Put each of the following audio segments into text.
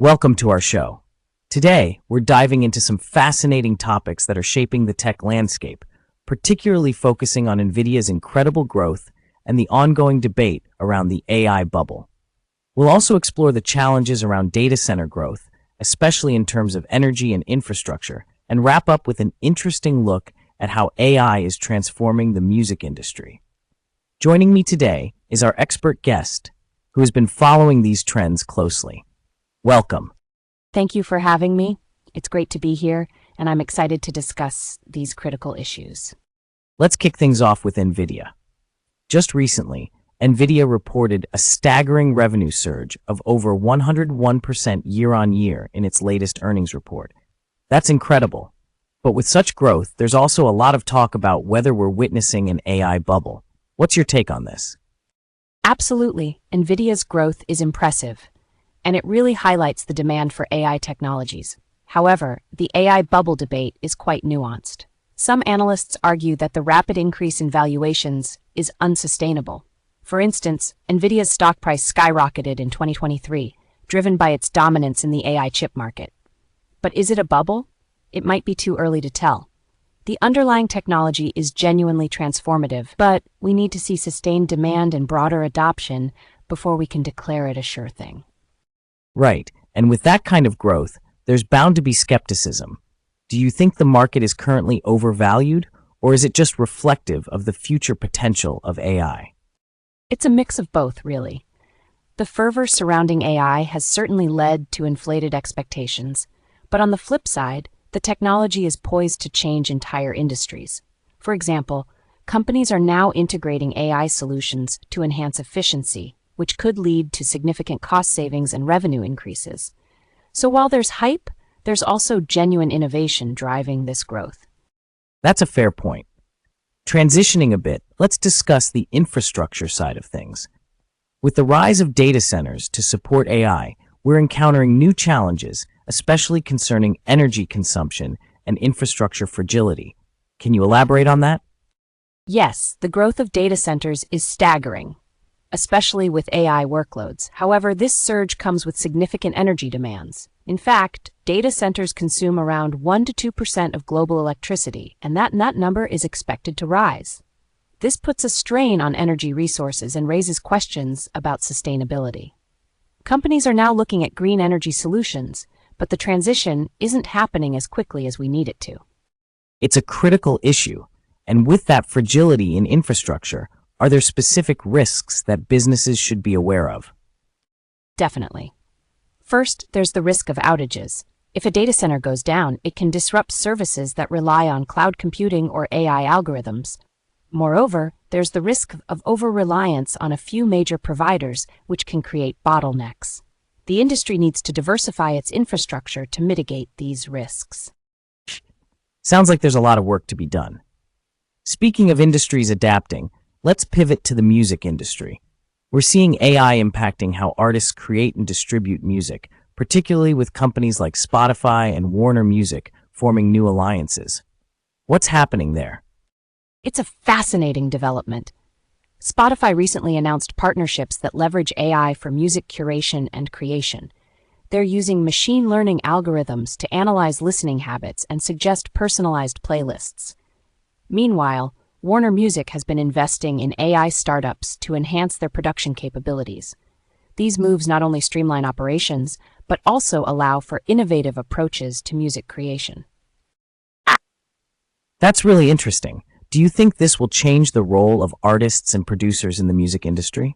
Welcome to our show. Today, we're diving into some fascinating topics that are shaping the tech landscape, particularly focusing on Nvidia's incredible growth and the ongoing debate around the AI bubble. We'll also explore the challenges around data center growth, especially in terms of energy and infrastructure, and wrap up with an interesting look at how AI is transforming the music industry. Joining me today is our expert guest, who has been following these trends closely. Welcome. Thank you for having me. It's great to be here, and I'm excited to discuss these critical issues. Let's kick things off with Nvidia. Just recently, Nvidia reported a staggering revenue surge of over 101% year-on-year in its latest earnings report. That's incredible. But with such growth, there's also a lot of talk about whether we're witnessing an AI bubble. What's your take on this? Absolutely. Nvidia's growth is impressive, and it really highlights the demand for AI technologies. However, the AI bubble debate is quite nuanced. Some analysts argue that the rapid increase in valuations is unsustainable. For instance, Nvidia's stock price skyrocketed in 2023, driven by its dominance in the AI chip market. But is it a bubble? It might be too early to tell. The underlying technology is genuinely transformative, but we need to see sustained demand and broader adoption before we can declare it a sure thing. Right, and with that kind of growth, there's bound to be skepticism. Do you think the market is currently overvalued, or is it just reflective of the future potential of AI? It's a mix of both, really. The fervor surrounding AI has certainly led to inflated expectations, but on the flip side, the technology is poised to change entire industries. For example, companies are now integrating AI solutions to enhance efficiency, which could lead to significant cost savings and revenue increases. So while there's hype, there's also genuine innovation driving this growth. That's a fair point. Transitioning a bit, let's discuss the infrastructure side of things. With the rise of data centers to support AI, we're encountering new challenges, especially concerning energy consumption and infrastructure fragility. Can you elaborate on that? Yes, the growth of data centers is staggering, especially with AI workloads. However, this surge comes with significant energy demands. In fact, data centers consume around 1 to 2% of global electricity, and that number is expected to rise. This puts a strain on energy resources and raises questions about sustainability. Companies are now looking at green energy solutions, but the transition isn't happening as quickly as we need it to. It's a critical issue, and with that fragility in infrastructure, are there specific risks that businesses should be aware of? Definitely. First, there's the risk of outages. If a data center goes down, it can disrupt services that rely on cloud computing or AI algorithms. Moreover, there's the risk of over-reliance on a few major providers, which can create bottlenecks. The industry needs to diversify its infrastructure to mitigate these risks. Sounds like there's a lot of work to be done. Speaking of industries adapting, let's pivot to the music industry. We're seeing AI impacting how artists create and distribute music, particularly with companies like Spotify and Warner Music forming new alliances. What's happening there? It's a fascinating development. Spotify recently announced partnerships that leverage AI for music curation and creation. They're using machine learning algorithms to analyze listening habits and suggest personalized playlists. Meanwhile, Warner Music has been investing in AI startups to enhance their production capabilities. These moves not only streamline operations, but also allow for innovative approaches to music creation. That's really interesting. Do you think this will change the role of artists and producers in the music industry?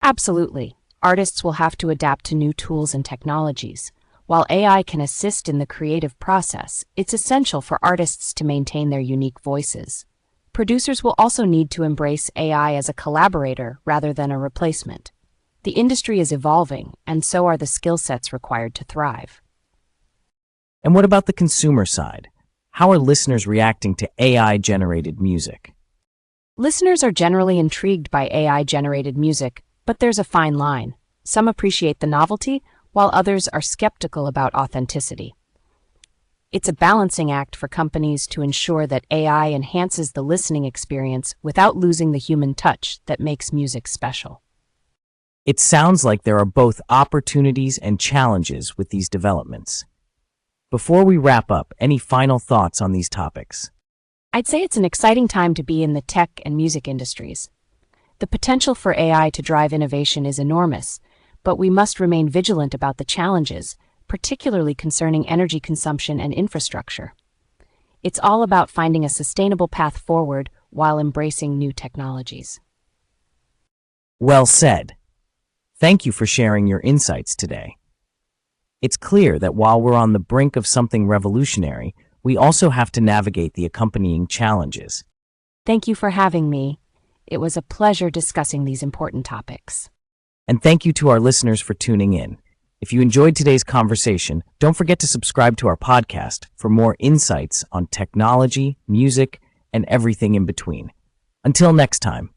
Absolutely. Artists will have to adapt to new tools and technologies. While AI can assist in the creative process, it's essential for artists to maintain their unique voices. Producers will also need to embrace AI as a collaborator rather than a replacement. The industry is evolving, and so are the skill sets required to thrive. And what about the consumer side? How are listeners reacting to AI-generated music? Listeners are generally intrigued by AI-generated music, but there's a fine line. Some appreciate the novelty, while others are skeptical about authenticity. It's a balancing act for companies to ensure that AI enhances the listening experience without losing the human touch that makes music special. It sounds like there are both opportunities and challenges with these developments. Before we wrap up, any final thoughts on these topics? I'd say it's an exciting time to be in the tech and music industries. The potential for AI to drive innovation is enormous, but we must remain vigilant about the challenges, particularly concerning energy consumption and infrastructure. It's all about finding a sustainable path forward while embracing new technologies. Well said. Thank you for sharing your insights today. It's clear that while we're on the brink of something revolutionary, we also have to navigate the accompanying challenges. Thank you for having me. It was a pleasure discussing these important topics. And thank you to our listeners for tuning in. If you enjoyed today's conversation, don't forget to subscribe to our podcast for more insights on technology, music, and everything in between. Until next time.